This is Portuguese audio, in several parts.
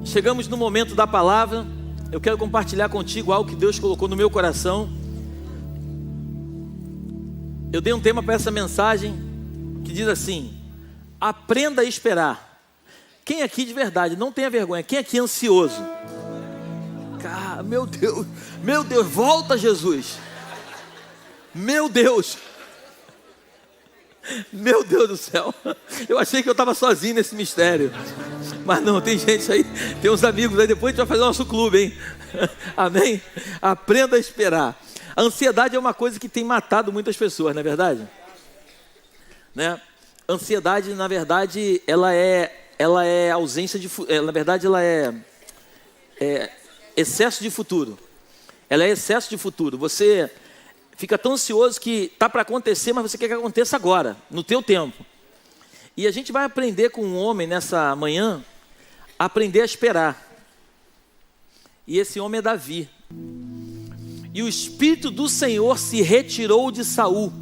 Chegamos no momento da palavra. Eu quero compartilhar contigo algo que Deus colocou no meu coração. Eu dei um tema para essa mensagem que diz assim: aprenda a esperar. Quem aqui de verdade não tenha vergonha? Quem aqui é ansioso? Cara, meu Deus, volta Jesus. Meu Deus do céu. Eu achei que eu estava sozinho nesse mistério. Mas não, tem gente aí, tem uns amigos aí, depois a gente vai fazer o nosso clube, hein? Amém? Aprenda a esperar. A ansiedade é uma coisa que tem matado muitas pessoas, não é verdade? Né? A ansiedade, na verdade, ela é ausência de... Na verdade, ela é excesso de futuro. Ela é excesso de futuro. Você fica tão ansioso que está para acontecer, mas você quer que aconteça agora, no teu tempo. E a gente vai aprender com um homem nessa manhã, aprender a esperar. E esse homem é Davi. E o Espírito do Senhor se retirou de Saul,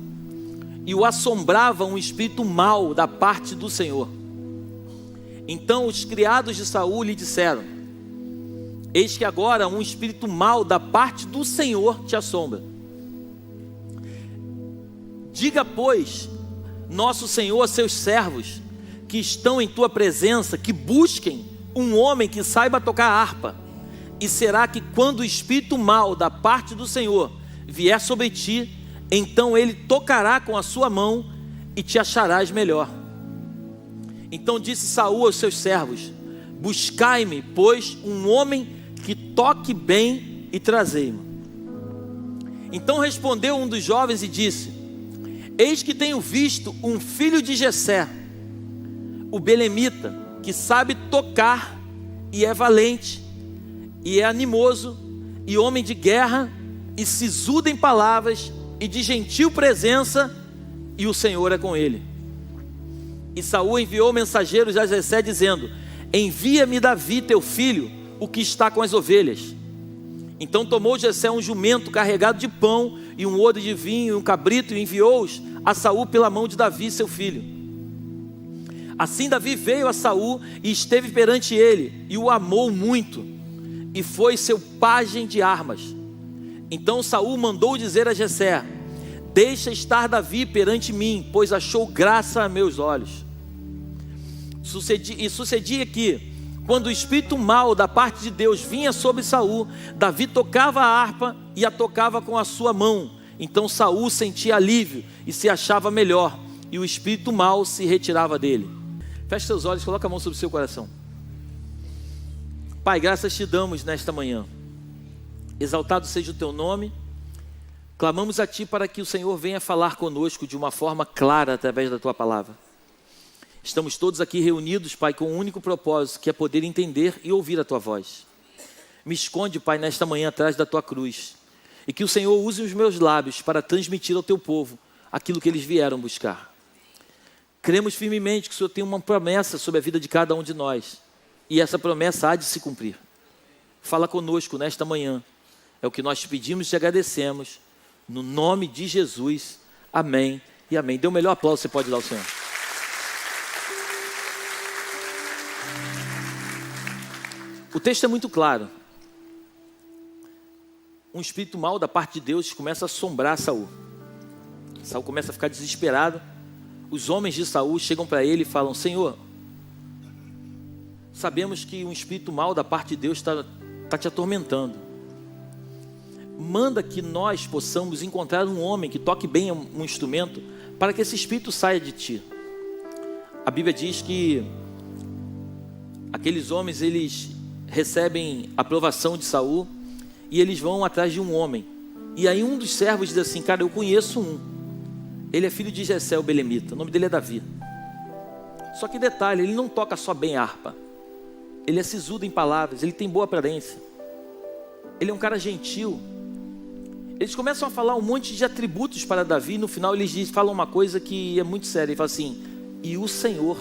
e o assombrava um espírito mau da parte do Senhor. Então os criados de Saul lhe disseram: eis que agora um espírito mau da parte do Senhor te assombra. Diga, pois, nosso Senhor a seus servos que estão em tua presença, que busquem um homem que saiba tocar harpa. E será que quando o espírito mau da parte do Senhor vier sobre ti, então ele tocará com a sua mão e te acharás melhor. Então disse Saul aos seus servos: buscai-me, pois, um homem que toque bem e trazei-me. Então respondeu um dos jovens e disse: eis que tenho visto um filho de Jessé, o belemita, que sabe tocar e é valente, e é animoso, e homem de guerra, e sisudo em palavras, e de gentil presença, e o Senhor é com ele. E Saul enviou mensageiros a Jessé, dizendo: envia-me Davi teu filho, o que está com as ovelhas. Então tomou Jessé um jumento carregado de pão, e um odre de vinho, e um cabrito, e enviou-os a Saul pela mão de Davi seu filho. Assim Davi veio a Saul, e esteve perante ele, e o amou muito, e foi seu pajem de armas. Então Saul mandou dizer a Jessé: deixa estar Davi perante mim, pois achou graça a meus olhos. Sucedia que, quando o espírito mau da parte de Deus vinha sobre Saul, Davi tocava a harpa e a tocava com a sua mão. Então Saul sentia alívio e se achava melhor, e o espírito mau se retirava dele. Feche seus olhos, coloca a mão sobre o seu coração. Pai, graças te damos nesta manhã. Exaltado seja o teu nome. Clamamos a ti para que o Senhor venha falar conosco de uma forma clara através da tua palavra. Estamos todos aqui reunidos, Pai, com um único propósito, que é poder entender e ouvir a tua voz. Me esconde, Pai, nesta manhã atrás da tua cruz, e que o Senhor use os meus lábios para transmitir ao teu povo aquilo que eles vieram buscar. Cremos firmemente que o Senhor tem uma promessa sobre a vida de cada um de nós, e essa promessa há de se cumprir. Fala conosco nesta manhã, é o que nós te pedimos e te agradecemos, no nome de Jesus, amém e amém. Dê o melhor aplauso que você pode dar ao Senhor. O texto é muito claro. Um espírito mau da parte de Deus começa a assombrar Saul. Saul começa a ficar desesperado. Os homens de Saul chegam para ele e falam: Senhor, sabemos que um espírito mau da parte de Deus está te atormentando. Manda que nós possamos encontrar um homem que toque bem um instrumento, para que esse espírito saia de ti. A Bíblia diz que aqueles homens, eles recebem a aprovação de Saul, e eles vão atrás de um homem. E aí um dos servos diz assim: cara, eu conheço um, ele é filho de Jessé, o belemita, o nome dele é Davi. Só que detalhe, ele não toca só bem harpa, ele é sisudo em palavras, ele tem boa aparência, ele é um cara gentil. Eles começam a falar um monte de atributos para Davi, e no final eles falam uma coisa que é muito séria. Ele fala assim: e o Senhor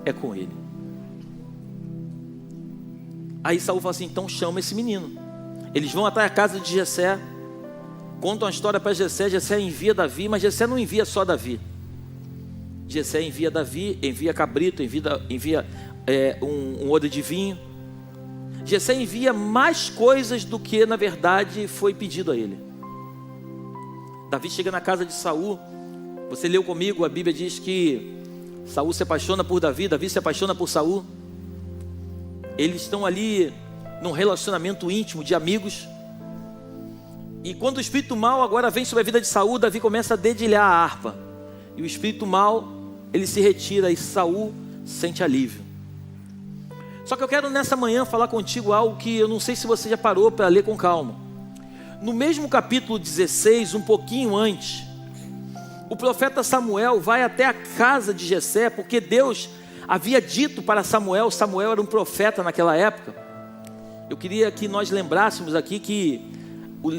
é com ele. Aí Saul fala assim: então chama esse menino. Eles vão até a casa de Jessé, contam a história para Jessé. Jessé envia Davi, mas Jessé não envia só Davi. Jessé envia Davi, envia cabrito, envia um odre de vinho, Jessé envia mais coisas do que na verdade foi pedido a ele. Davi chega na casa de Saul. Você leu comigo, a Bíblia diz que Saul se apaixona por Davi, Davi se apaixona por Saul. Eles estão ali num relacionamento íntimo de amigos. E quando o espírito mau agora vem sobre a vida de Saul, Davi começa a dedilhar a harpa. E o espírito mau, ele se retira e Saul sente alívio. Só que eu quero nessa manhã falar contigo algo que eu não sei se você já parou para ler com calma. No mesmo capítulo 16, um pouquinho antes, o profeta Samuel vai até a casa de Jessé, porque Deus havia dito para Samuel, Samuel era um profeta naquela época. Eu queria que nós lembrássemos aqui que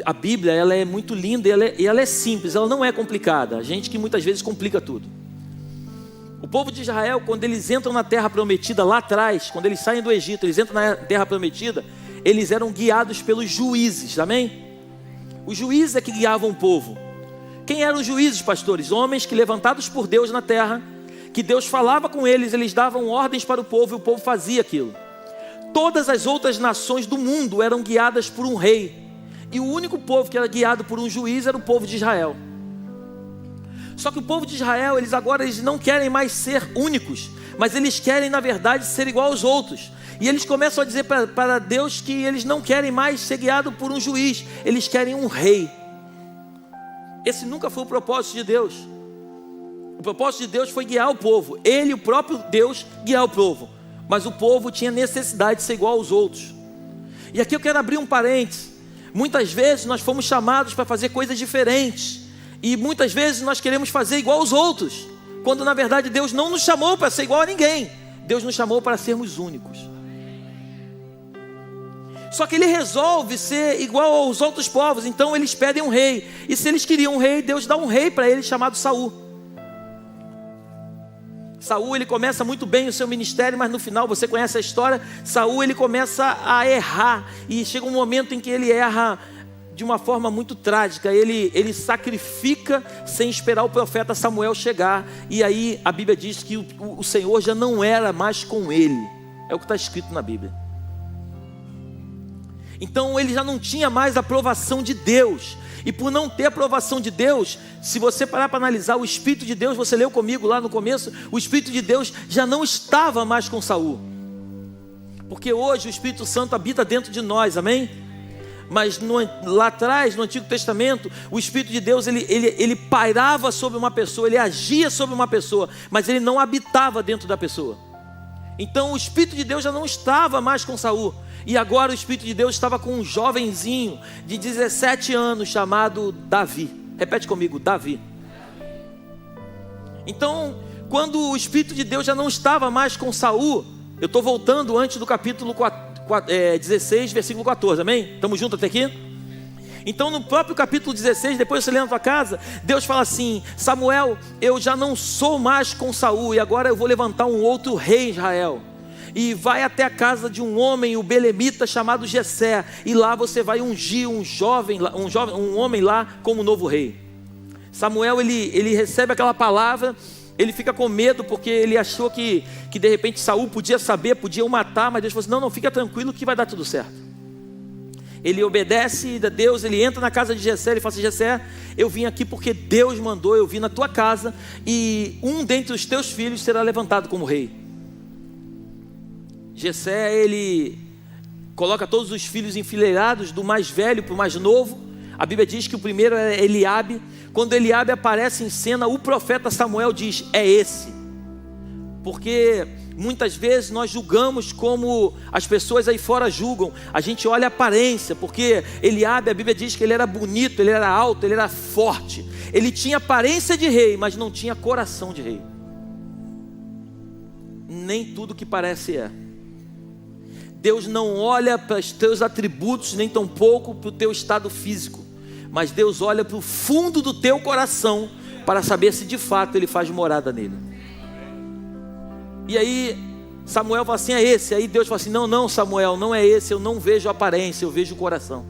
a Bíblia ela é muito linda e ela é simples, ela não é complicada. A gente que muitas vezes complica tudo. O povo de Israel, quando eles entram na terra prometida lá atrás, quando eles saem do Egito, eles entram na terra prometida, eles eram guiados pelos juízes, amém? Os juízes é que guiavam o povo. Quem eram os juízes, pastores? Homens que levantados por Deus na terra, que Deus falava com eles, eles davam ordens para o povo e o povo fazia aquilo. Todas as outras nações do mundo eram guiadas por um rei. E o único povo que era guiado por um juiz era o povo de Israel. Só que o povo de Israel, eles não querem mais ser únicos, mas eles querem na verdade ser igual aos outros. E eles começam a dizer para Deus que eles não querem mais ser guiados por um juiz, eles querem um rei. Esse nunca foi o propósito de Deus. O propósito de Deus foi guiar o povo. Ele, o próprio Deus, guiar o povo. Mas o povo tinha necessidade de ser igual aos outros. E aqui eu quero abrir um parênteses. Muitas vezes nós fomos chamados para fazer coisas diferentes. E muitas vezes nós queremos fazer igual aos outros. Quando na verdade Deus não nos chamou para ser igual a ninguém. Deus nos chamou para sermos únicos. Só que ele resolve ser igual aos outros povos. Então eles pedem um rei. E se eles queriam um rei, Deus dá um rei para eles chamado Saul. Saul, ele começa muito bem o seu ministério, mas no final, você conhece a história, Saul, ele começa a errar, e chega um momento em que ele erra de uma forma muito trágica, ele sacrifica sem esperar o profeta Samuel chegar, e aí a Bíblia diz que o Senhor já não era mais com ele, é o que está escrito na Bíblia. Então ele já não tinha mais a aprovação de Deus. E por não ter aprovação de Deus, se você parar para analisar o Espírito de Deus, você leu comigo lá no começo, o Espírito de Deus já não estava mais com Saul. Porque hoje o Espírito Santo habita dentro de nós, amém? Mas lá atrás, no Antigo Testamento, o Espírito de Deus, ele pairava sobre uma pessoa, ele agia sobre uma pessoa, mas ele não habitava dentro da pessoa. Então o Espírito de Deus já não estava mais com Saul. E agora o Espírito de Deus estava com um jovenzinho de 17 anos chamado Davi. Repete comigo, Davi. Então, quando o Espírito de Deus já não estava mais com Saul, eu estou voltando antes do capítulo 16, versículo 14, amém? Estamos juntos até aqui? Então no próprio capítulo 16, depois você lê na tua casa, Deus fala assim: Samuel, eu já não sou mais com Saul, e agora eu vou levantar um outro rei em Israel. E vai até a casa de um homem, o belemita chamado Jessé, e lá você vai ungir um homem lá como novo rei. Samuel, ele recebe aquela palavra, ele fica com medo, porque ele achou que de repente Saul podia saber, podia o matar, mas Deus falou assim: não, fica tranquilo que vai dar tudo certo. Ele obedece a Deus, ele entra na casa de Jessé, ele fala assim: Jessé, eu vim aqui porque Deus mandou, eu vim na tua casa, e um dentre os teus filhos será levantado como rei. Jessé, ele coloca todos os filhos enfileirados, do mais velho para o mais novo. A Bíblia diz que o primeiro é Eliabe. Quando Eliabe aparece em cena, o profeta Samuel diz: é esse. Porque muitas vezes nós julgamos como as pessoas aí fora julgam. A gente olha a aparência, porque Eliabe, a Bíblia diz que ele era bonito, ele era alto, ele era forte. Ele tinha aparência de rei, mas não tinha coração de rei. Nem tudo que parece é. Deus não olha para os teus atributos, nem tampouco para o teu estado físico, mas Deus olha para o fundo do teu coração, para saber se de fato Ele faz morada nele. E aí Samuel fala assim: é esse. Aí Deus fala assim: não Samuel, não é esse, eu não vejo a aparência, eu vejo o coração.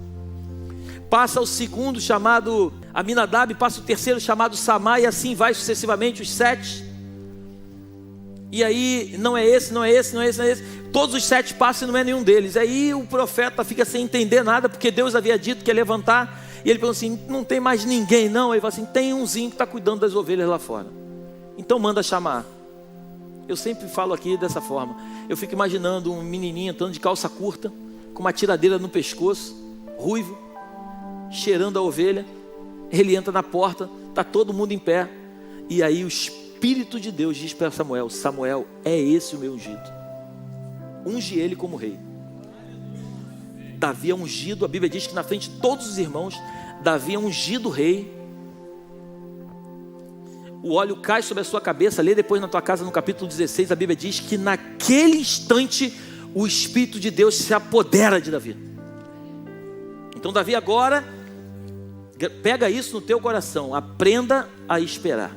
Passa o segundo, chamado Aminadab, passa o terceiro, chamado Samá, e assim vai sucessivamente os 7. E aí, não é esse. todos os 7 passos e não é nenhum deles. Aí o profeta fica sem entender nada, porque Deus havia dito que ia levantar. E ele falou assim, não tem mais ninguém não. Aí ele falou assim, tem umzinho que está cuidando das ovelhas lá fora. Então manda chamar. Eu sempre falo aqui dessa forma. Eu fico imaginando um menininho entrando de calça curta, com uma tiradeira no pescoço, ruivo, cheirando a ovelha. Ele entra na porta, está todo mundo em pé. E aí o Espírito de Deus diz para Samuel, Samuel, é esse o meu ungido. Unge ele como rei. Davi é ungido, a Bíblia diz que na frente de todos os irmãos, Davi é ungido rei. O óleo cai sobre a sua cabeça. Lê depois na tua casa no capítulo 16, a Bíblia diz que naquele instante o Espírito de Deus se apodera de Davi. Então Davi agora, pega isso no teu coração, aprenda a esperar.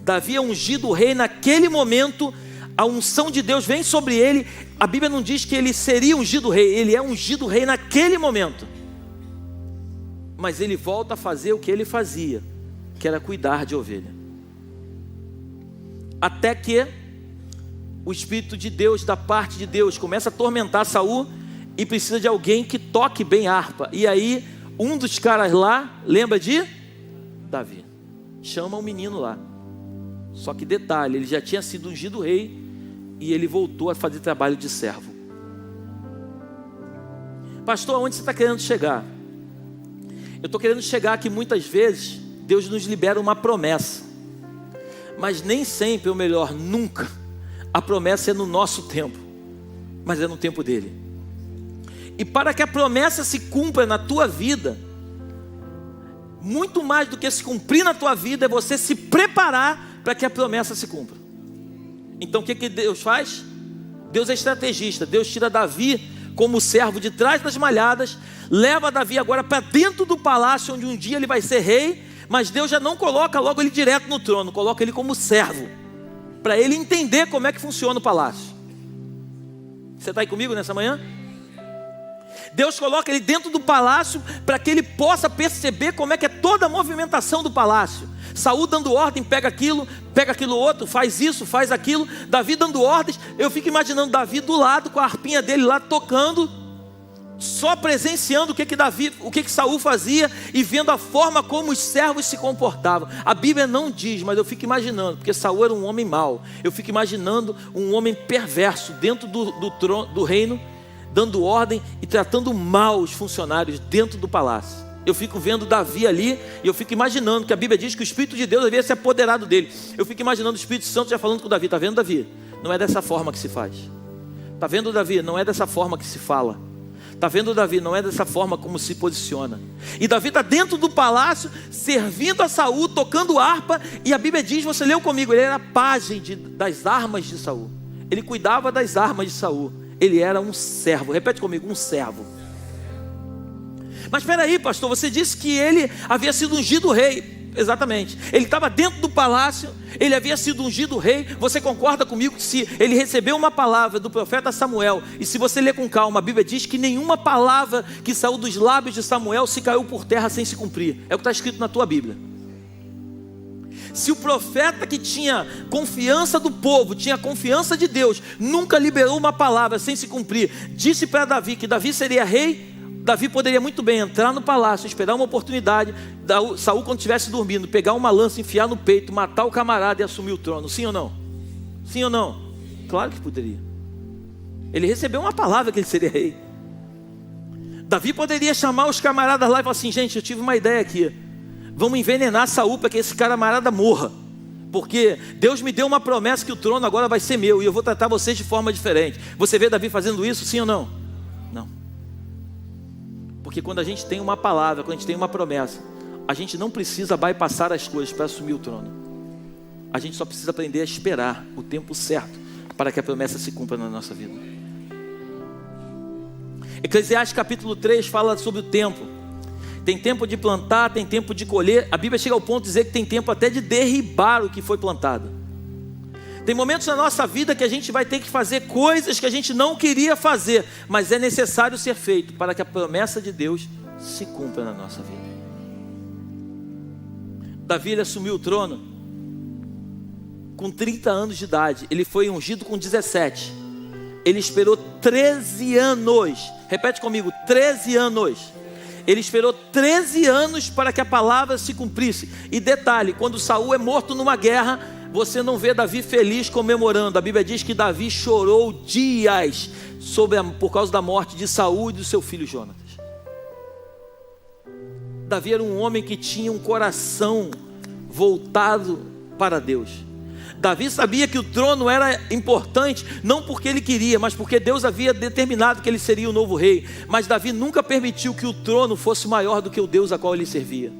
Davi é ungido rei naquele momento, a unção de Deus vem sobre ele. A Bíblia não diz que ele seria ungido rei, ele é ungido rei naquele momento. Mas ele volta a fazer o que ele fazia, que era cuidar de ovelha. Até que o Espírito de Deus, da parte de Deus, começa a atormentar Saul e precisa de alguém que toque bem a harpa. E aí, um dos caras lá, lembra de Davi, chama o menino lá. Só que detalhe, ele já tinha sido ungido rei e ele voltou a fazer trabalho de servo. Pastor, aonde você está querendo chegar? Eu estou querendo chegar que muitas vezes Deus nos libera uma promessa, mas nem sempre, ou melhor, nunca, a promessa é no nosso tempo, mas é no tempo dele. E para que a promessa se cumpra na tua vida, muito mais do que se cumprir na tua vida, é você se preparar para que a promessa se cumpra. Então o que Deus faz? Deus é estrategista. Deus tira Davi como servo de trás das malhadas, leva Davi agora para dentro do palácio, onde um dia ele vai ser rei. Mas Deus já não coloca logo ele direto no trono, coloca ele como servo, para ele entender como é que funciona o palácio. Você está aí comigo nessa manhã? Deus coloca ele dentro do palácio para que ele possa perceber como é que é toda a movimentação do palácio. Saul dando ordem, pega aquilo outro, faz isso, faz aquilo. Davi dando ordens. Eu fico imaginando Davi do lado com a harpinha dele lá tocando, só presenciando o que Saul fazia e vendo a forma como os servos se comportavam. A Bíblia não diz, mas eu fico imaginando, porque Saul era um homem mau. Eu fico imaginando um homem perverso dentro do reino, dando ordem e tratando mal os funcionários dentro do palácio. Eu fico vendo Davi ali e eu fico imaginando que a Bíblia diz que o Espírito de Deus havia se apoderado dele. Eu fico imaginando o Espírito Santo já falando com Davi. Está vendo, Davi? Não é dessa forma que se faz. Está vendo, Davi? Não é dessa forma que se fala. Está vendo, Davi? Não é dessa forma como se posiciona. E Davi está dentro do palácio, servindo a Saul, tocando harpa. E a Bíblia diz, você leu comigo, ele era pajem das armas de Saul. Ele cuidava das armas de Saul. Ele era um servo. Repete comigo, um servo. Mas espera aí, pastor, você disse que ele havia sido ungido rei. Exatamente. Ele estava dentro do palácio, ele havia sido ungido rei. Você concorda comigo que se ele recebeu uma palavra do profeta Samuel, e se você ler com calma, a Bíblia diz que nenhuma palavra que saiu dos lábios de Samuel se caiu por terra sem se cumprir. É o que está escrito na tua Bíblia. Se o profeta que tinha confiança do povo, tinha confiança de Deus, nunca liberou uma palavra sem se cumprir, disse para Davi que Davi seria rei, Davi poderia muito bem entrar no palácio, esperar uma oportunidade, Saul quando estivesse dormindo, pegar uma lança, enfiar no peito, matar o camarada e assumir o trono. Sim ou não? Sim ou não? Claro que poderia. Ele recebeu uma palavra que ele seria rei. Davi poderia chamar os camaradas lá e falar assim, gente, eu tive uma ideia aqui. Vamos envenenar Saul para que esse camarada morra. Porque Deus me deu uma promessa que o trono agora vai ser meu e eu vou tratar vocês de forma diferente. Você vê Davi fazendo isso, sim ou não? Não. Porque quando a gente tem uma palavra, quando a gente tem uma promessa, a gente não precisa bypassar as coisas para assumir o trono. A gente só precisa aprender a esperar o tempo certo para que a promessa se cumpra na nossa vida. Eclesiastes capítulo 3 fala sobre o tempo. Tem tempo de plantar, tem tempo de colher. A Bíblia chega ao ponto de dizer que tem tempo até de derribar o que foi plantado. Tem momentos na nossa vida que a gente vai ter que fazer coisas que a gente não queria fazer, mas é necessário ser feito para que a promessa de Deus se cumpra na nossa vida. Davi ele assumiu o trono com 30 anos de idade. Ele foi ungido com 17. Ele esperou 13 anos. Repete comigo, 13 anos. Ele esperou 13 anos para que a palavra se cumprisse. E detalhe, quando Saul é morto numa guerra, você não vê Davi feliz comemorando. A Bíblia diz que Davi chorou dias por causa da morte de Saul e do seu filho Jonatas. Davi era um homem que tinha um coração voltado para Deus. Davi sabia que o trono era importante, não porque ele queria, mas porque Deus havia determinado que ele seria o novo rei. Mas Davi nunca permitiu que o trono fosse maior do que o Deus a qual ele servia.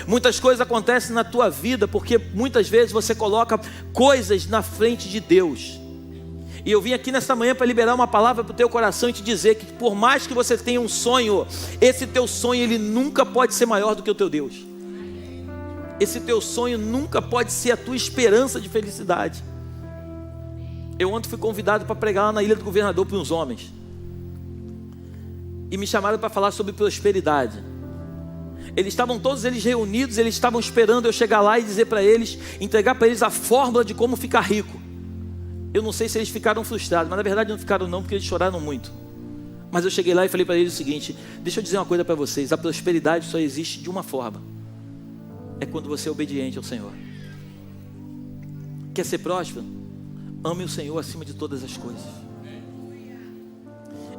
Muitas coisas acontecem na tua vida porque muitas vezes você coloca coisas na frente de Deus. E eu vim aqui nessa manhã para liberar uma palavra para o teu coração e te dizer que por mais que você tenha um sonho, esse teu sonho ele nunca pode ser maior do que o teu Deus. Esse teu sonho nunca pode ser a tua esperança de felicidade. Eu ontem fui convidado para pregar lá na Ilha do Governador para uns homens. E me chamaram para falar sobre prosperidade. Eles estavam todos eles reunidos, eles estavam esperando eu chegar lá e dizer para eles, entregar para eles a fórmula de como ficar rico. Eu não sei se eles ficaram frustrados, mas na verdade não ficaram não, porque eles choraram muito. Mas eu cheguei lá e falei para eles o seguinte: deixa eu dizer uma coisa para vocês, a prosperidade só existe de uma forma. É quando você é obediente ao Senhor. Quer ser próspero? Ame o Senhor acima de todas as coisas.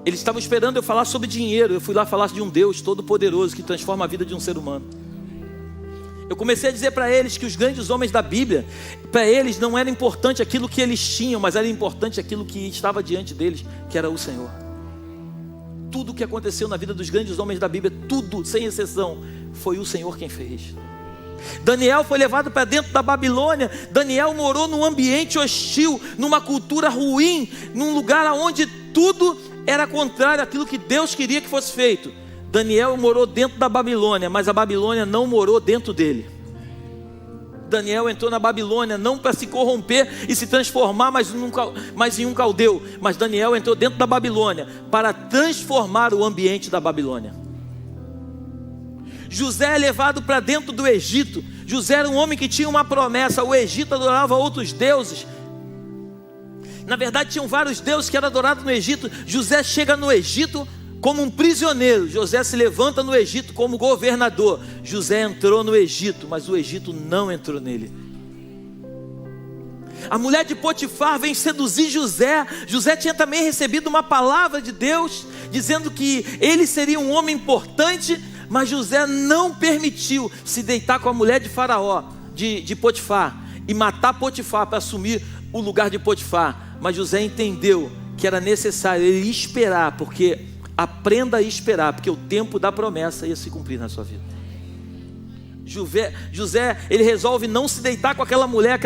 Eles estavam esperando eu falar sobre dinheiro. Eu fui lá falar de um Deus todo poderoso que transforma a vida de um ser humano. Eu comecei a dizer para eles que os grandes homens da Bíblia, para eles não era importante aquilo que eles tinham, mas era importante aquilo que estava diante deles, que era o Senhor. Tudo o que aconteceu na vida dos grandes homens da Bíblia, tudo, sem exceção, foi o Senhor quem fez. Daniel foi levado para dentro da Babilônia. Daniel morou num ambiente hostil, numa cultura ruim, num lugar onde tudo era contrário àquilo que Deus queria que fosse feito. Daniel morou dentro da Babilônia, mas a Babilônia não morou dentro dele. Daniel entrou na Babilônia não para se corromper e se transformar mais em um caldeu, mas Daniel entrou dentro da Babilônia para transformar o ambiente da Babilônia. José é levado para dentro do Egito. José era um homem que tinha uma promessa. O Egito adorava outros deuses. Na verdade tinham vários deuses que eram adorados no Egito. José chega no Egito como um prisioneiro. José se levanta no Egito como governador. José entrou no Egito, mas o Egito não entrou nele. A mulher de Potifar vem seduzir José. José tinha também recebido uma palavra de Deus, dizendo que ele seria um homem importante, mas José não permitiu se deitar com a mulher de Faraó, de Potifar, e matar Potifar para assumir o lugar de Potifar. Mas José entendeu que era necessário ele esperar, porque aprenda a esperar, porque o tempo da promessa ia se cumprir na sua vida. José, ele resolve não se deitar com aquela mulher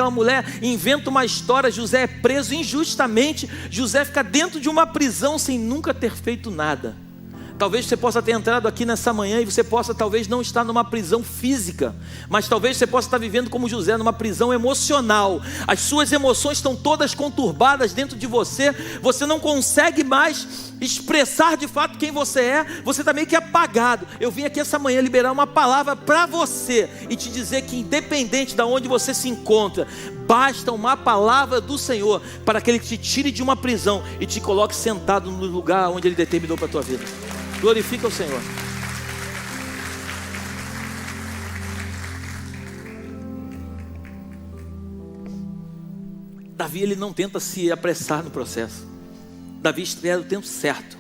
inventa uma história. José é preso injustamente. José fica dentro de uma prisão sem nunca ter feito nada. Talvez você possa ter entrado aqui nessa manhã e você possa talvez não estar numa prisão física, mas talvez você possa estar vivendo como José, numa prisão emocional. As suas emoções estão todas conturbadas dentro de você. Você não consegue mais expressar de fato quem você é. Você está meio que apagado. Eu vim aqui essa manhã liberar uma palavra para você e te dizer que independente de onde você se encontra, basta uma palavra do Senhor para que Ele te tire de uma prisão e te coloque sentado no lugar onde Ele determinou para a tua vida. Glorifica o Senhor. Davi, ele não tenta se apressar no processo. Davi espera o tempo certo.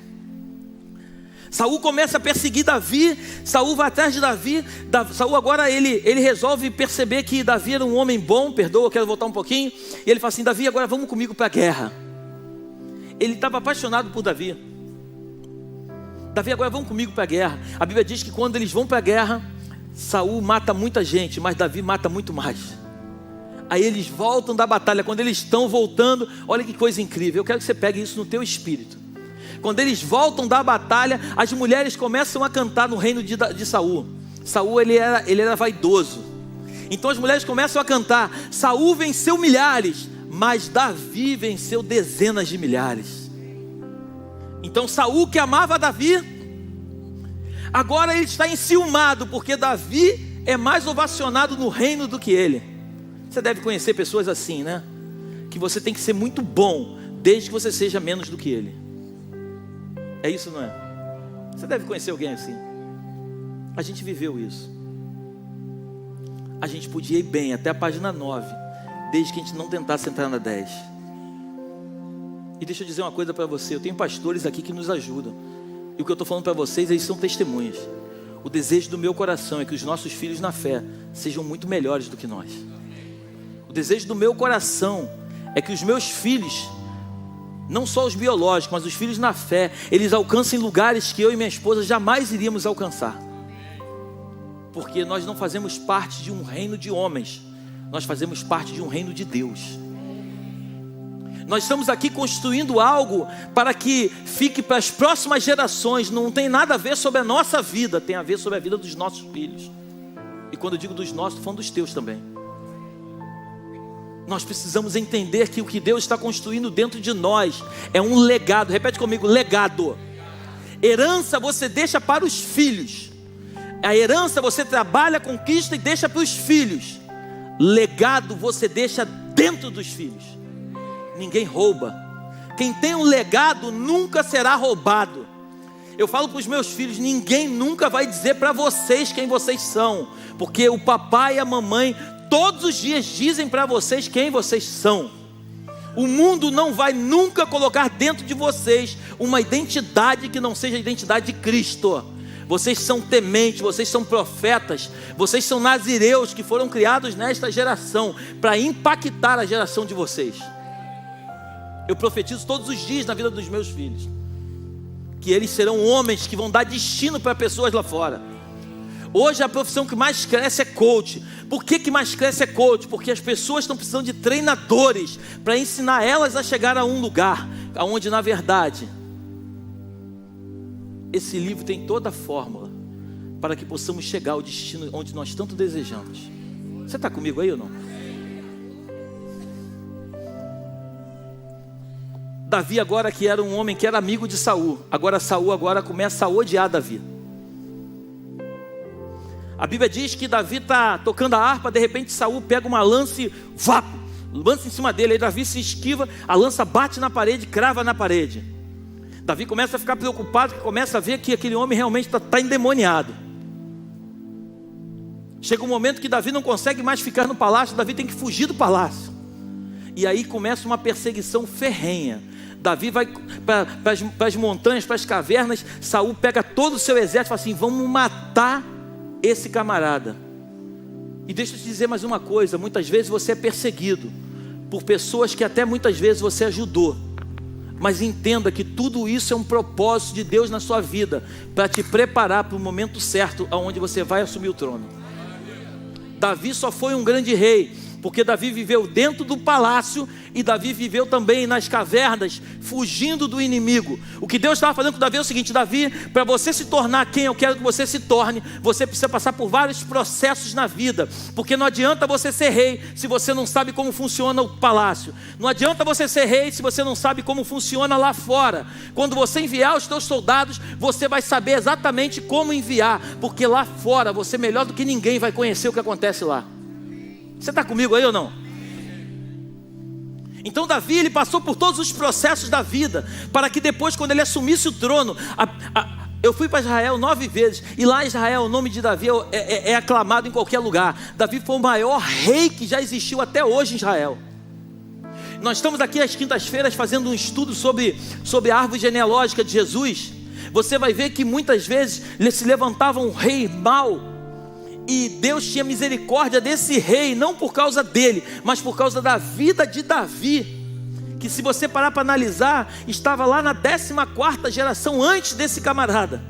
Saul começa a perseguir Davi. Saul vai atrás de Davi. Saul agora ele resolve perceber que Davi era um homem bom. Perdoa, eu quero voltar um pouquinho. E ele fala assim: Davi, agora vamos comigo para a guerra. Ele estava apaixonado por Davi. Davi, agora vão comigo para a guerra. A Bíblia diz que quando eles vão para a guerra, Saul mata muita gente, mas Davi mata muito mais. Aí eles voltam da batalha. Quando eles estão voltando, olha que coisa incrível. Eu quero que você pegue isso no teu espírito. Quando eles voltam da batalha, as mulheres começam a cantar no reino de Saul. Saul ele era vaidoso. Então as mulheres começam a cantar: Saul venceu milhares, mas Davi venceu dezenas de milhares. Então Saul, que amava Davi, agora ele está enciumado, porque Davi é mais ovacionado no reino do que ele. Você deve conhecer pessoas assim, né? Que você tem que ser muito bom desde que você seja menos do que ele. É isso, não é? Você deve conhecer alguém assim. A gente viveu isso. A gente podia ir bem até a página 9, desde que a gente não tentasse entrar na 10. E deixa eu dizer uma coisa para você, eu tenho pastores aqui que nos ajudam. E o que eu estou falando para vocês, eles são testemunhas. O desejo do meu coração é que os nossos filhos na fé sejam muito melhores do que nós. O desejo do meu coração é que os meus filhos, não só os biológicos, mas os filhos na fé, eles alcancem lugares que eu e minha esposa jamais iríamos alcançar. Porque nós não fazemos parte de um reino de homens, nós fazemos parte de um reino de Deus. Nós estamos aqui construindo algo para que fique para as próximas gerações. Não tem nada a ver sobre a nossa vida, tem a ver sobre a vida dos nossos filhos. E quando eu digo dos nossos, estou falando dos teus também. Nós precisamos entender que o que Deus está construindo dentro de nós é um legado. Repete comigo, legado. Herança você deixa para os filhos. A herança você trabalha, conquista e deixa para os filhos. Legado você deixa dentro dos filhos. Ninguém rouba. Quem tem um legado nunca será roubado. Eu falo para os meus filhos, ninguém nunca vai dizer para vocês quem vocês são, porque o papai e a mamãe todos os dias dizem para vocês quem vocês são. O mundo não vai nunca colocar dentro de vocês uma identidade que não seja a identidade de Cristo. Vocês são tementes, vocês são profetas, vocês são nazireus que foram criados nesta geração para impactar a geração de vocês. Eu profetizo todos os dias na vida dos meus filhos que eles serão homens que vão dar destino para pessoas lá fora. Hoje a profissão que mais cresce é coach. Por que mais cresce é coach? Porque as pessoas estão precisando de treinadores para ensinar elas a chegar a um lugar onde na verdade esse livro tem toda a fórmula para que possamos chegar ao destino onde nós tanto desejamos. Você está comigo aí ou não? Davi agora, que era um homem que era amigo de Saul, agora Saul começa a odiar Davi. A Bíblia diz que Davi está tocando a harpa, de repente Saul pega uma lança e lança em cima dele, aí Davi se esquiva, a lança bate na parede, crava na parede. Davi começa a ficar preocupado, que começa a ver que aquele homem realmente está endemoniado. Chega um momento que Davi não consegue mais ficar no palácio, Davi tem que fugir do palácio. E aí começa uma perseguição ferrenha. Davi vai para as montanhas, para as cavernas. Saul pega todo o seu exército e fala assim: vamos matar esse camarada. E deixa eu te dizer mais uma coisa: muitas vezes você é perseguido por pessoas que até muitas vezes você ajudou. Mas entenda que tudo isso é um propósito de Deus na sua vida, para te preparar para o momento certo, aonde você vai assumir o trono. Davi só foi um grande rei porque Davi viveu dentro do palácio e Davi viveu também nas cavernas, fugindo do inimigo. O que Deus estava fazendo com Davi é o seguinte: Davi, para você se tornar quem eu quero que você se torne, você precisa passar por vários processos na vida, porque não adianta você ser rei se você não sabe como funciona o palácio. Não adianta você ser rei se você não sabe como funciona lá fora. Quando você enviar os teus soldados, você vai saber exatamente como enviar, porque lá fora você melhor do que ninguém vai conhecer o que acontece lá. Você está comigo aí ou não? Então Davi, ele passou por todos os processos da vida, para que depois, quando ele assumisse o trono, eu fui para Israel 9 vezes, e lá em Israel o nome de Davi é aclamado em qualquer lugar. Davi foi o maior rei que já existiu até hoje em Israel. Nós estamos aqui às quintas-feiras fazendo um estudo sobre a árvore genealógica de Jesus. Você vai ver que muitas vezes se levantava um rei mau, e Deus tinha misericórdia desse rei, não por causa dele, mas por causa da vida de Davi, que se você parar para analisar, estava lá na 14ª geração antes desse camarada.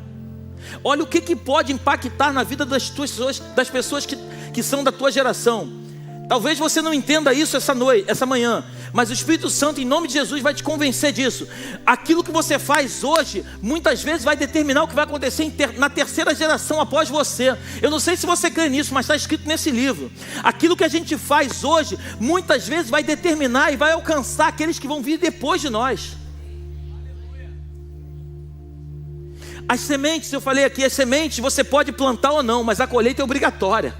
Olha o que pode impactar na vida das pessoas que são da tua geração. Talvez você não entenda isso essa manhã, mas o Espírito Santo, em nome de Jesus, vai te convencer disso. Aquilo que você faz hoje, muitas vezes vai determinar o que vai acontecer na 3ª geração após você. Eu não sei se você crê nisso, mas está escrito nesse livro. Aquilo que a gente faz hoje, muitas vezes vai determinar e vai alcançar aqueles que vão vir depois de nós. As sementes, eu falei aqui, as sementes você pode plantar ou não, mas a colheita é obrigatória.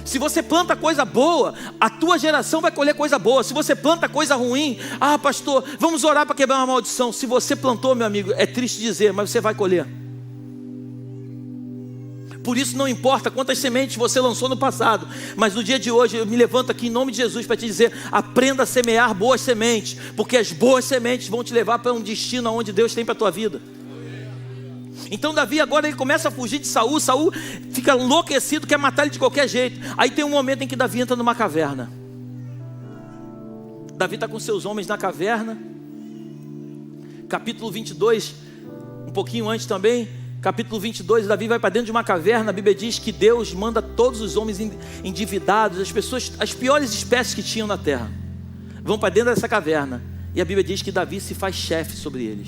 Se você planta coisa boa, a tua geração vai colher coisa boa. Se você planta coisa ruim, pastor, vamos orar para quebrar uma maldição. Se você plantou, meu amigo, é triste dizer, mas você vai colher. Por isso não importa quantas sementes você lançou no passado, mas no dia de hoje eu me levanto aqui em nome de Jesus para te dizer: aprenda a semear boas sementes, porque as boas sementes vão te levar para um destino onde Deus tem para a tua vida. Então Davi agora ele começa a fugir de Saul. Saul fica enlouquecido, quer matar ele de qualquer jeito. Aí tem um momento em que Davi entra numa caverna. Davi está com seus homens na caverna. Capítulo 22, um pouquinho antes também, capítulo 22, Davi vai para dentro de uma caverna. A Bíblia diz que Deus manda todos os homens endividados, as pessoas, as piores espécies que tinham na terra, vão para dentro dessa caverna. E a Bíblia diz que Davi se faz chefe sobre eles.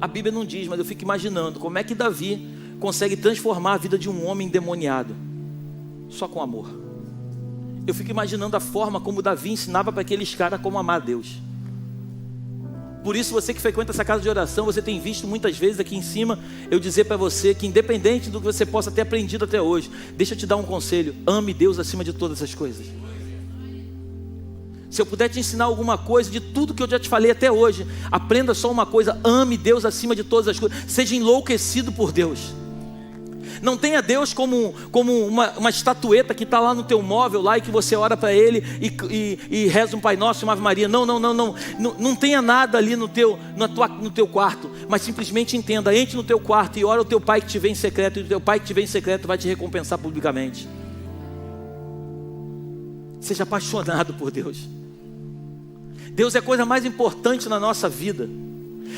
A Bíblia não diz, mas eu fico imaginando como é que Davi consegue transformar a vida de um homem endemoniado só com amor. Eu fico imaginando a forma como Davi ensinava para aqueles caras como amar a Deus. Por isso você que frequenta essa casa de oração, você tem visto muitas vezes aqui em cima eu dizer para você que independente do que você possa ter aprendido até hoje, deixa eu te dar um conselho: ame Deus acima de todas essas coisas. Se eu puder te ensinar alguma coisa de tudo que eu já te falei até hoje, aprenda só uma coisa: ame Deus acima de todas as coisas. Seja enlouquecido por Deus. Não tenha Deus como uma estatueta que está lá no teu móvel lá, e que você ora para Ele e reza um Pai Nosso e uma Ave Maria. Não tenha nada ali no teu quarto, mas simplesmente entenda: entre no teu quarto e ora ao teu Pai que te vê em secreto, e o teu Pai que te vê em secreto vai te recompensar publicamente. Seja apaixonado por Deus. Deus é a coisa mais importante na nossa vida.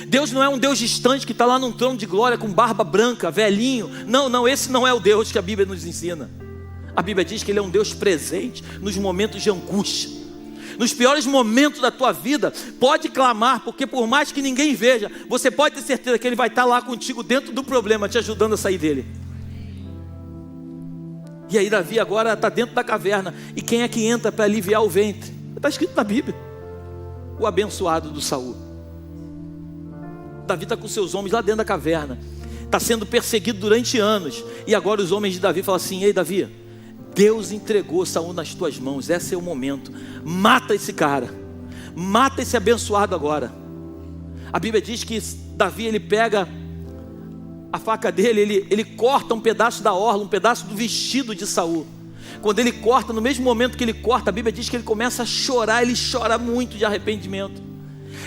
Deus não é um Deus distante que está lá num trono de glória com barba branca, velhinho. Não, esse não é o Deus que a Bíblia nos ensina. A Bíblia diz que Ele é um Deus presente nos momentos de angústia. Nos piores momentos da tua vida, pode clamar, porque por mais que ninguém veja, você pode ter certeza que Ele vai estar lá contigo dentro do problema, te ajudando a sair dele. E aí Davi agora está dentro da caverna. E quem é que entra para aliviar o ventre? Está escrito na Bíblia: o abençoado do Saul. Davi está com seus homens lá dentro da caverna, está sendo perseguido durante anos. E agora os homens de Davi falam assim: ei Davi, Deus entregou Saul nas tuas mãos, esse é o momento, mata esse cara, mata esse abençoado agora. A Bíblia diz que Davi, ele pega a faca dele, ele corta um pedaço da orla, um pedaço do vestido de Saul. Quando ele corta, no mesmo momento que ele corta, a Bíblia diz que ele começa a chorar. Ele chora muito de arrependimento.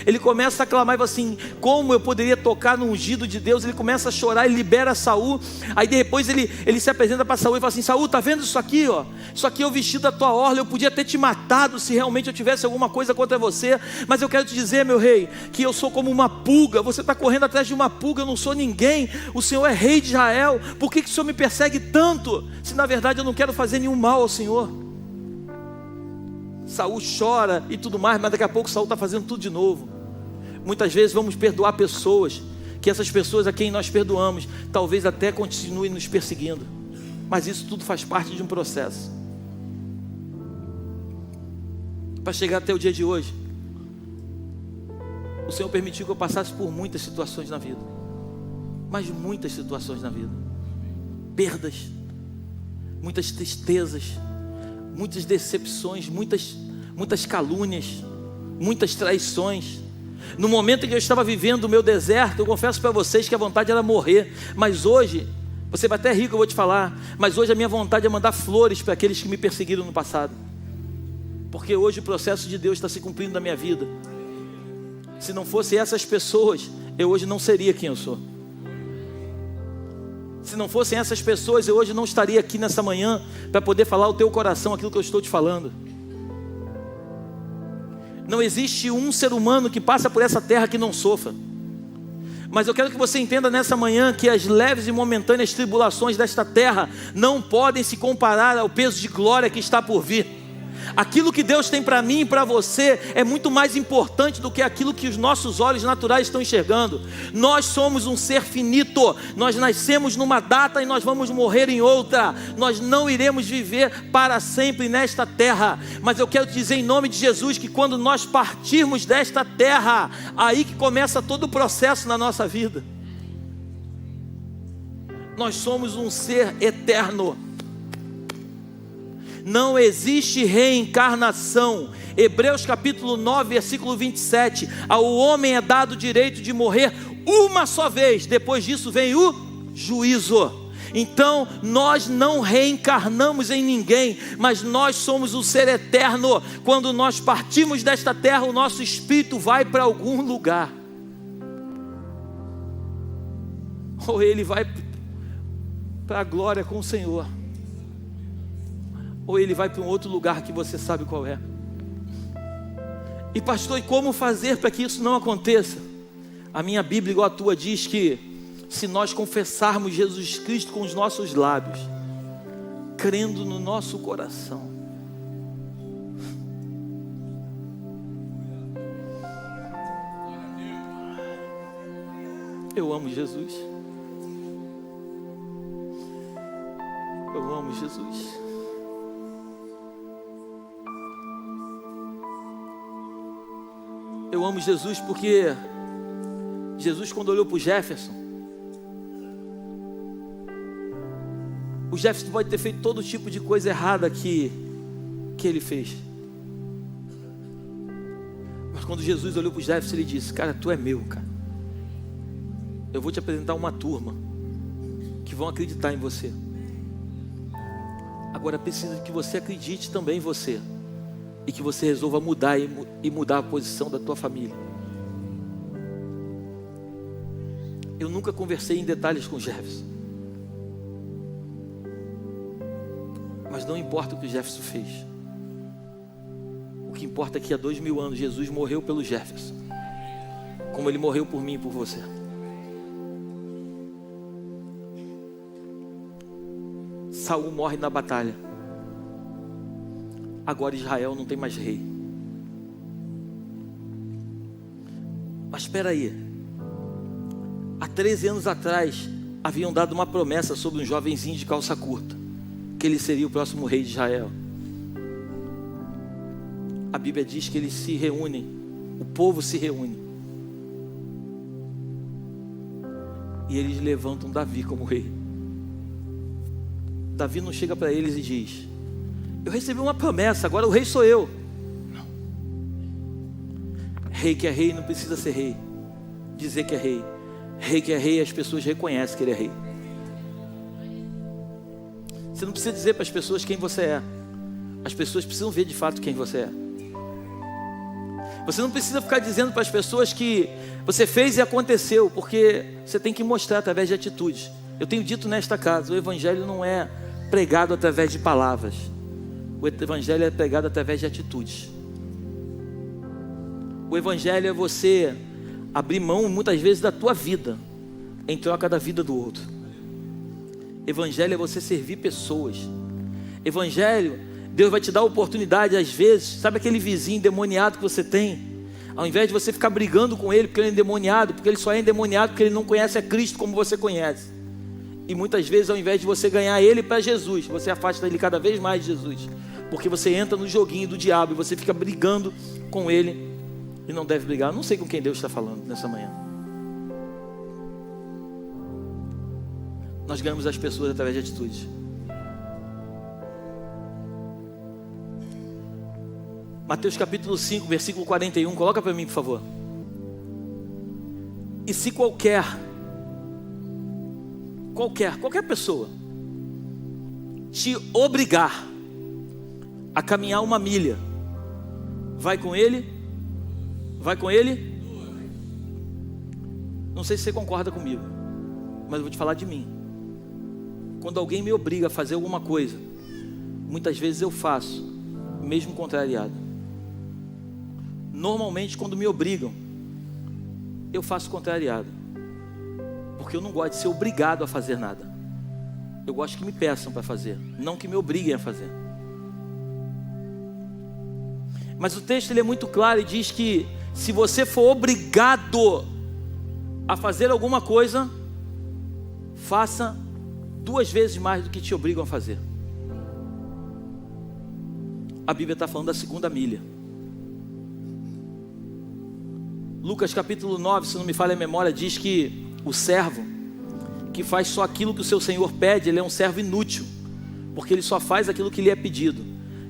Ele começa a clamar e fala assim: como eu poderia tocar no ungido de Deus? Ele começa a chorar, ele libera Saul. Aí depois ele se apresenta para Saul e fala assim: Saul, está vendo isso aqui? Ó? Isso aqui é o vestido da tua orla. Eu podia ter te matado se realmente eu tivesse alguma coisa contra você, mas eu quero te dizer, meu rei, que eu sou como uma pulga. Você está correndo atrás de uma pulga, eu não sou ninguém. O Senhor é rei de Israel. Por que o Senhor me persegue tanto, se na verdade eu não quero fazer nenhum mal ao Senhor? Saul chora e tudo mais, mas daqui a pouco Saul está fazendo tudo de novo. Muitas vezes vamos perdoar pessoas, que essas pessoas a quem nós perdoamos talvez até continuem nos perseguindo, mas isso tudo faz parte de um processo. Para chegar até o dia de hoje, o Senhor permitiu que eu passasse por muitas situações na vida, mas muitas situações na vida, perdas, muitas tristezas, muitas decepções, muitas calúnias, muitas traições. No momento em que eu estava vivendo o meu deserto, eu confesso para vocês que a vontade era morrer. Mas hoje, você vai até rir que eu vou te falar, mas hoje a minha vontade é mandar flores para aqueles que me perseguiram no passado, porque hoje o processo de Deus está se cumprindo na minha vida. Se não fossem essas pessoas, eu hoje não seria quem eu sou. Se não fossem essas pessoas, eu hoje não estaria aqui nessa manhã para poder falar ao teu coração aquilo que eu estou te falando. Não existe um ser humano que passa por essa terra que não sofra. Mas eu quero que você entenda nessa manhã que as leves e momentâneas tribulações desta terra não podem se comparar ao peso de glória que está por vir. Aquilo que Deus tem para mim e para você é muito mais importante do que aquilo que os nossos olhos naturais estão enxergando. Nós somos um ser finito. Nós nascemos numa data e nós vamos morrer em outra. Nós não iremos viver para sempre nesta terra. Mas eu quero te dizer em nome de Jesus que quando nós partirmos desta terra, aí que começa todo o processo na nossa vida. Nós somos um ser eterno. não existe reencarnação. Hebreus capítulo 9, versículo 27, ao homem é dado o direito de morrer uma só vez, depois disso vem o juízo. Então nós não reencarnamos em ninguém, mas nós somos o ser eterno. Quando nós partimos desta terra, o nosso espírito vai para algum lugar, ou ele vai para a glória com o Senhor, ou ele vai para um outro lugar que você sabe qual é. E pastor, e como fazer para que isso não aconteça? A minha Bíblia, igual a tua, diz que se nós confessarmos Jesus Cristo com os nossos lábios, crendo no nosso coração, eu amo Jesus, eu amo Jesus. Eu amo Jesus porque Jesus, quando olhou para o Jefferson, o Jefferson pode ter feito todo tipo de coisa errada que ele fez, mas quando Jesus olhou para o Jefferson, ele disse: cara, tu é meu, cara. Eu vou te apresentar uma turma que vão acreditar em você. Agora precisa que você acredite também em você, e que você resolva mudar e mudar a posição da tua família. Eu nunca conversei em detalhes com o Jefferson, mas não importa o que o Jefferson fez. O que importa é que há 2000 anos Jesus morreu pelo Jefferson, como ele morreu por mim e por você. Saul morre na batalha. Agora Israel não tem mais rei. Mas espera aí, há 13 anos atrás haviam dado uma promessa sobre um jovenzinho de calça curta, que ele seria o próximo rei de Israel. A Bíblia diz que eles se reúnem, o povo se reúne, e eles levantam Davi como rei. Davi não chega para eles e diz: eu recebi uma promessa, agora o rei sou eu. Não. Rei que é rei não precisa ser rei, dizer que é rei. Rei que é rei, as pessoas reconhecem que ele é rei. Você não precisa dizer para as pessoas quem você é, as pessoas precisam ver de fato quem você é. Você não precisa ficar dizendo para as pessoas que você fez e aconteceu, porque você tem que mostrar através de atitudes. Eu tenho dito nesta casa, o evangelho não é pregado através de palavras, o evangelho é pregado através de atitudes. O evangelho é você abrir mão muitas vezes da tua vida em troca da vida do outro. Evangelho é você servir pessoas. Evangelho, Deus vai te dar a oportunidade às vezes, sabe aquele vizinho endemoniado que você tem? Ao invés de você ficar brigando com ele porque ele é endemoniado, porque ele só é endemoniado porque ele não conhece a Cristo como você conhece. E muitas vezes, ao invés de você ganhar ele para Jesus, você afasta ele cada vez mais de Jesus, porque você entra no joguinho do diabo e você fica brigando com ele e não deve brigar. Eu não sei com quem Deus está falando nessa manhã. Nós ganhamos as pessoas através de atitudes. Mateus capítulo 5, versículo 41, coloca para mim, por favor. E se qualquer pessoa te obrigar a caminhar uma milha, vai com ele? Vai com ele? Não sei se você concorda comigo, mas eu vou te falar de mim. Quando alguém me obriga a fazer alguma coisa, muitas vezes eu faço, mesmo contrariado. Normalmente quando me obrigam, eu faço contrariado, porque eu não gosto de ser obrigado a fazer nada. Eu gosto que me peçam para fazer, não que me obriguem a fazer. Mas o texto ele é muito claro e diz que se você for obrigado a fazer alguma coisa, faça 2 vezes mais do que te obrigam a fazer. A Bíblia está falando da 2ª milha. Lucas capítulo 9, se não me falha a memória, diz que o servo que faz só aquilo que o seu senhor pede, ele é um servo inútil, porque ele só faz aquilo que lhe é pedido.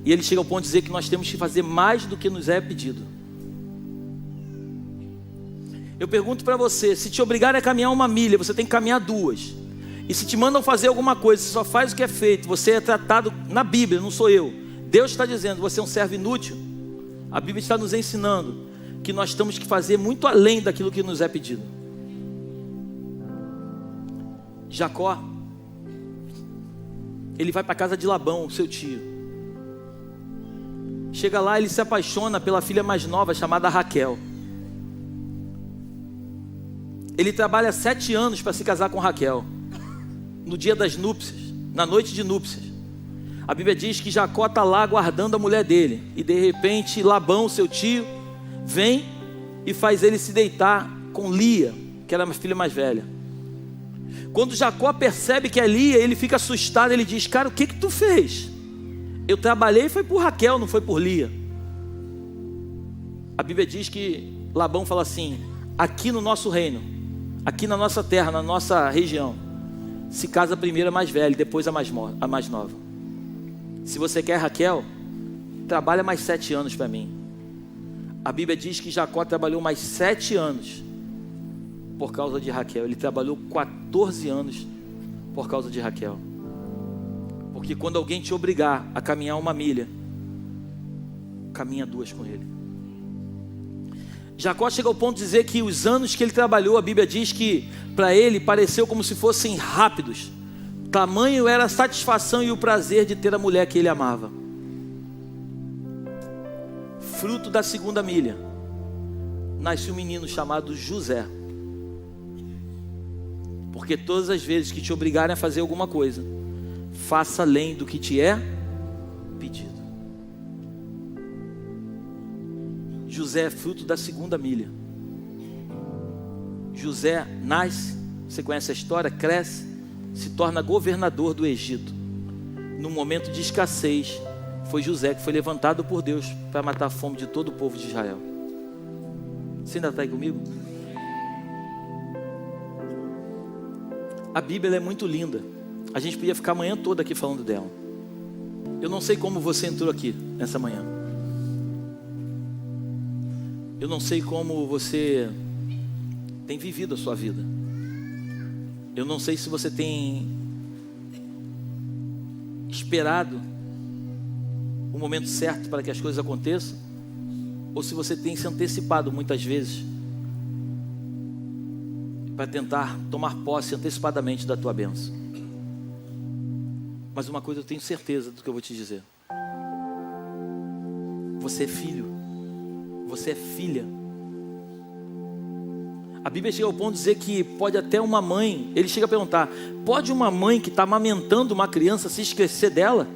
E ele chega ao ponto de dizer que nós temos que fazer mais do que nos é pedido. Eu pergunto para você, se te obrigarem a caminhar 1 milha, você tem que caminhar 2. E se te mandam fazer alguma coisa, você só faz o que é feito, você é tratado na Bíblia, não sou eu. Deus está dizendo, você é um servo inútil. A Bíblia está nos ensinando que nós temos que fazer muito além daquilo que nos é pedido. Jacó, ele vai para a casa de Labão, seu tio. Chega lá, ele se apaixona pela filha mais nova, chamada Raquel. Ele trabalha 7 anos para se casar com Raquel. No dia das núpcias, na noite de núpcias, a Bíblia diz que Jacó está lá aguardando a mulher dele. E de repente Labão, seu tio, vem e faz ele se deitar com Lia, que era a filha mais velha. Quando Jacó percebe que é Lia, ele fica assustado. Ele diz, cara, o que tu fez? Eu trabalhei e foi por Raquel, não foi por Lia. A Bíblia diz que Labão fala assim, aqui no nosso reino, aqui na nossa terra, na nossa região, se casa primeiro a mais velha, depois a mais nova. Se você quer Raquel, trabalha mais 7 anos para mim. A Bíblia diz que Jacó trabalhou mais 7 anos por causa de Raquel. Ele trabalhou 14 anos por causa de Raquel. Porque quando alguém te obrigar a caminhar 1 milha, caminha 2 com ele. Jacó chega ao ponto de dizer que os anos que ele trabalhou, a Bíblia diz que para ele pareceu como se fossem rápidos. Tamanho era a satisfação e o prazer de ter a mulher que ele amava. Fruto da 2ª milha, nasce um menino chamado José. Porque todas as vezes que te obrigarem a fazer alguma coisa, faça além do que te é pedido. José é fruto da 2ª milha. José nasce, você conhece a história, cresce, se torna governador do Egito. No momento de escassez, foi José que foi levantado por Deus para matar a fome de todo o povo de Israel. Você ainda está aí comigo? A Bíblia é muito linda. A gente podia ficar a manhã toda aqui falando dela. Eu não sei como você entrou aqui nessa manhã. Eu não sei como você tem vivido a sua vida. Eu não sei se você tem esperado o momento certo para que as coisas aconteçam, ou se você tem se antecipado muitas vezes para tentar tomar posse antecipadamente da tua bênção. Mas uma coisa eu tenho certeza do que eu vou te dizer. Você é filho. Você é filha. A Bíblia chega ao ponto de dizer que pode até uma mãe, ele chega a perguntar, pode uma mãe que está amamentando uma criança se esquecer dela?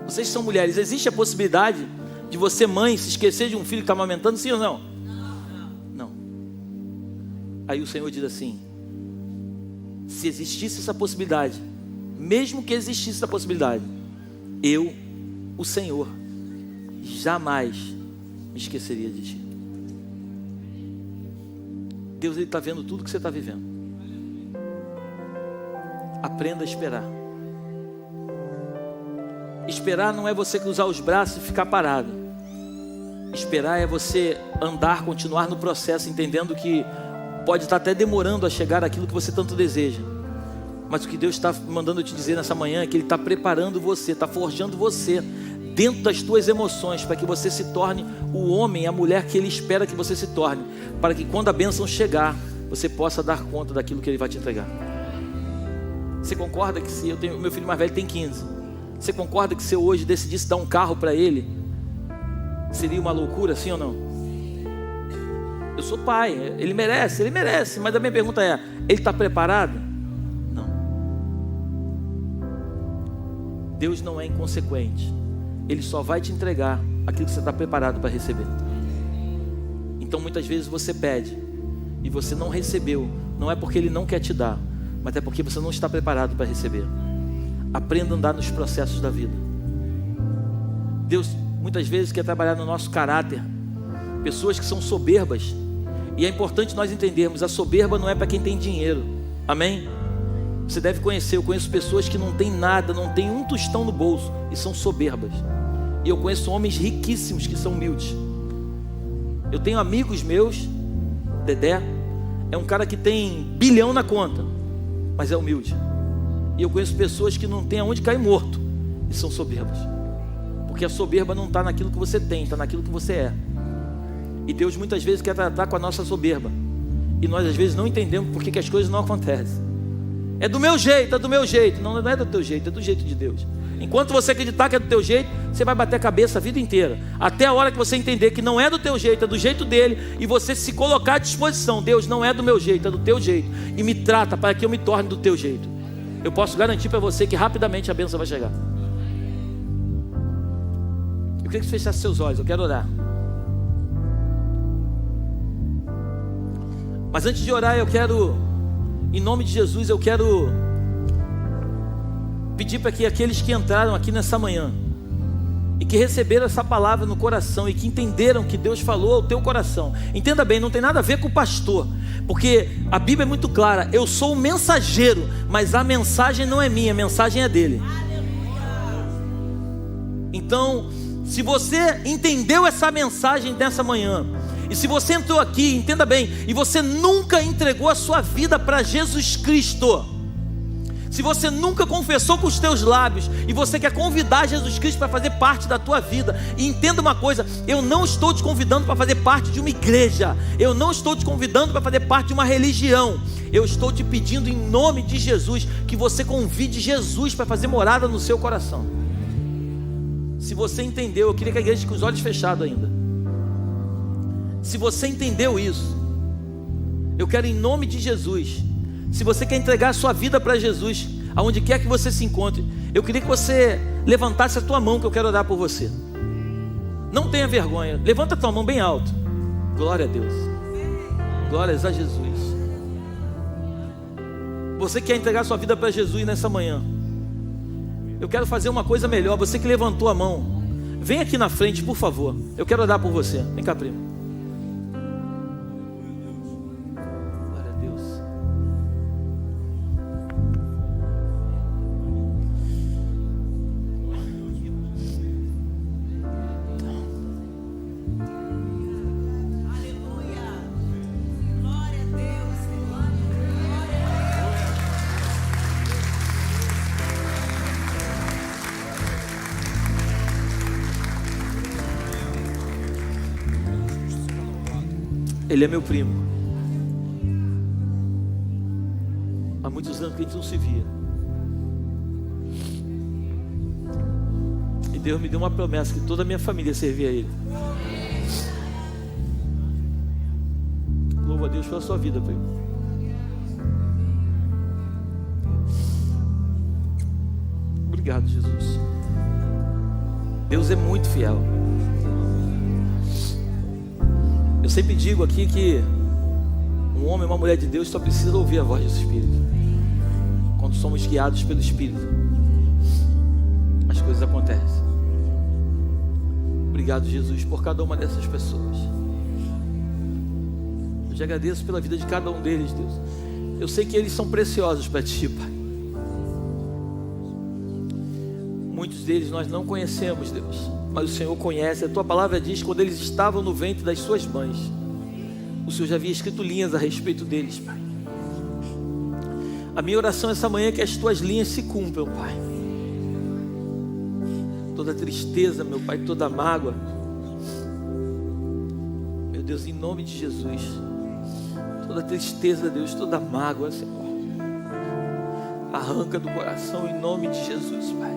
Vocês são mulheres, existe a possibilidade de você, mãe, se esquecer de um filho que está amamentando, sim ou não? Não. Aí o Senhor diz assim, se existisse essa possibilidade, mesmo que existisse essa possibilidade, eu, o Senhor, jamais me esqueceria de ti. Deus, Ele está vendo tudo que você está vivendo. Aprenda a esperar. Esperar não é você cruzar os braços e ficar parado. Esperar é você andar, continuar no processo, entendendo que pode estar até demorando a chegar aquilo que você tanto deseja. Mas o que Deus está mandando eu te dizer nessa manhã é que Ele está preparando você, está forjando você dentro das tuas emoções, para que você se torne o homem, a mulher que Ele espera que você se torne, para que quando a bênção chegar, você possa dar conta daquilo que Ele vai te entregar. Você concorda que se meu filho mais velho tem 15, você concorda que se eu hoje decidisse dar um carro para ele, seria uma loucura, sim ou não? Eu sou pai, ele merece, mas a minha pergunta é, ele está preparado? Não. Deus não é inconsequente. Ele só vai te entregar aquilo que você está preparado para receber. Então muitas vezes você pede e você não recebeu, não é porque Ele não quer te dar, mas é porque você não está preparado para receber. Aprenda a andar nos processos da vida. Deus muitas vezes quer trabalhar no nosso caráter. Pessoas que são soberbas, e é importante nós entendermos, a soberba não é para quem tem dinheiro, amém? Você deve conhecer, eu conheço pessoas que não têm nada, não têm um tostão no bolso e são soberbas. E eu conheço homens riquíssimos que são humildes. Eu tenho amigos meus, Dedé é um cara que tem bilhão na conta, mas é humilde. E eu conheço pessoas que não têm aonde cair morto e são soberbas. Porque a soberba não está naquilo que você tem, está naquilo que você é. E Deus muitas vezes quer tratar com a nossa soberba. E nós às vezes não entendemos por que as coisas não acontecem. É do meu jeito, é do meu jeito. Não, não é do teu jeito, é do jeito de Deus. Enquanto você acreditar que é do teu jeito, você vai bater a cabeça a vida inteira. Até a hora que você entender que não é do teu jeito, é do jeito dele. E você se colocar à disposição. Deus, não é do meu jeito, é do teu jeito. E me trata para que eu me torne do teu jeito. Eu posso garantir para você que rapidamente a bênção vai chegar. Eu queria que você fechasse seus olhos, eu quero orar. Mas antes de orar, eu quero, em nome de Jesus, eu quero pedir para que aqueles que entraram aqui nessa manhã e que receberam essa palavra no coração e que entenderam que Deus falou ao teu coração, entenda bem, não tem nada a ver com o pastor, porque a Bíblia é muito clara, eu sou o mensageiro, mas a mensagem não é minha, a mensagem é dele. Então, se você entendeu essa mensagem dessa manhã, e se você entrou aqui, entenda bem, e você nunca entregou a sua vida para Jesus Cristo, se você nunca confessou com os teus lábios, e você quer convidar Jesus Cristo para fazer parte da tua vida, e entenda uma coisa, eu não estou te convidando para fazer parte de uma igreja, eu não estou te convidando para fazer parte de uma religião, eu estou te pedindo em nome de Jesus, que você convide Jesus para fazer morada no seu coração. Se você entendeu, eu queria que a igreja com os olhos fechados ainda. Se você entendeu isso, eu quero em nome de Jesus, se você quer entregar a sua vida para Jesus, aonde quer que você se encontre, eu queria que você levantasse a tua mão, que eu quero orar por você. Não tenha vergonha, levanta a tua mão bem alto. Glória a Deus, glórias a Jesus. Você quer entregar a sua vida para Jesus nessa manhã? Eu quero fazer uma coisa melhor. Você que levantou a mão, vem aqui na frente, por favor. Eu quero orar por você. Vem cá, primo. Glória a Deus. Aleluia. Glória a Deus. Ele é meu primo. Há muitos anos que a gente não se via. E Deus me deu uma promessa que toda a minha família servia a Ele. Louva a Deus pela sua vida, primo. Obrigado, Jesus. Deus é muito fiel. Eu sempre digo aqui que um homem e uma mulher de Deus só precisa ouvir a voz do Espírito. Quando somos guiados pelo Espírito, as coisas acontecem. Obrigado, Jesus, por cada uma dessas pessoas. Eu te agradeço pela vida de cada um deles, Deus. Eu sei que eles são preciosos para Ti, Pai. Muitos deles nós não conhecemos, Deus, mas o Senhor conhece. A Tua palavra diz que quando eles estavam no ventre das Suas mães, o Senhor já havia escrito linhas a respeito deles, Pai. A minha oração essa manhã é que as Tuas linhas se cumpram, Pai. Toda tristeza, meu Pai, toda mágoa, meu Deus, em nome de Jesus, toda tristeza, Deus, toda mágoa, Senhor, arranca do coração em nome de Jesus, Pai.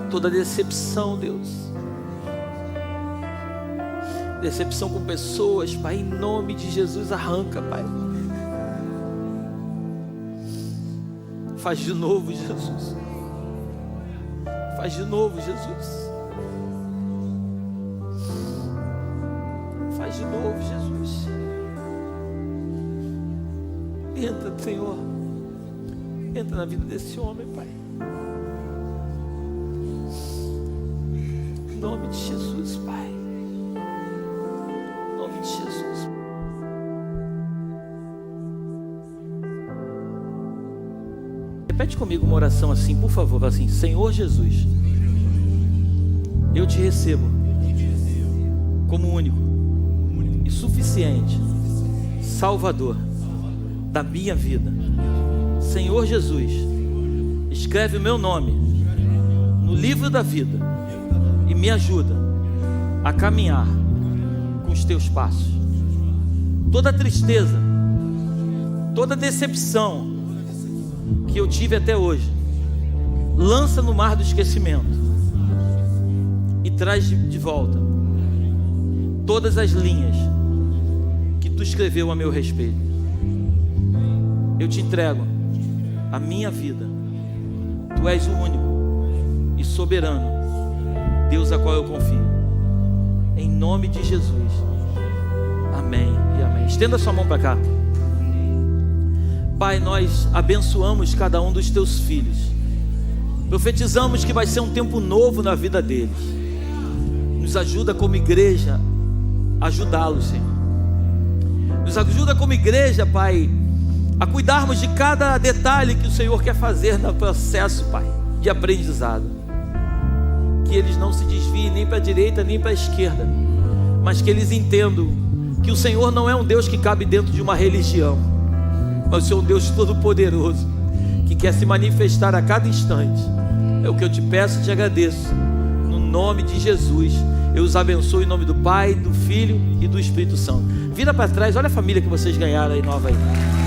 Toda decepção, Deus, decepção com pessoas, Pai, em nome de Jesus, arranca, Pai. Faz de novo, Jesus. Faz de novo, Jesus. Faz de novo, Jesus. Entra, Senhor. Entra na vida desse homem, Pai. Em nome de Jesus, Pai. Em nome de Jesus. Repete comigo uma oração assim, por favor. Fala assim: Senhor Jesus, eu te recebo como único e suficiente Salvador da minha vida. Senhor Jesus, escreve o meu nome no livro da vida e me ajuda a caminhar com os teus passos. Toda tristeza, toda decepção que eu tive até hoje, lança no mar do esquecimento e traz de volta todas as linhas que tu escreveu a meu respeito. Eu te entrego a minha vida. Tu és o único e soberano Deus a qual eu confio. Em nome de Jesus. Amém e amém. Estenda sua mão para cá. Pai, nós abençoamos cada um dos teus filhos. Profetizamos que vai ser um tempo novo na vida deles. Nos ajuda como igreja a ajudá-los, Senhor. Nos ajuda como igreja, Pai, a cuidarmos de cada detalhe que o Senhor quer fazer no processo, Pai, de aprendizado. Que eles não se desviem nem para a direita nem para a esquerda, mas que eles entendam que o Senhor não é um Deus que cabe dentro de uma religião, mas o Senhor é um Deus todo-poderoso, que quer se manifestar a cada instante. É o que eu te peço e te agradeço. No nome de Jesus, eu os abençoo em nome do Pai, do Filho e do Espírito Santo. Vira para trás, olha a família que vocês ganharam aí nova aí.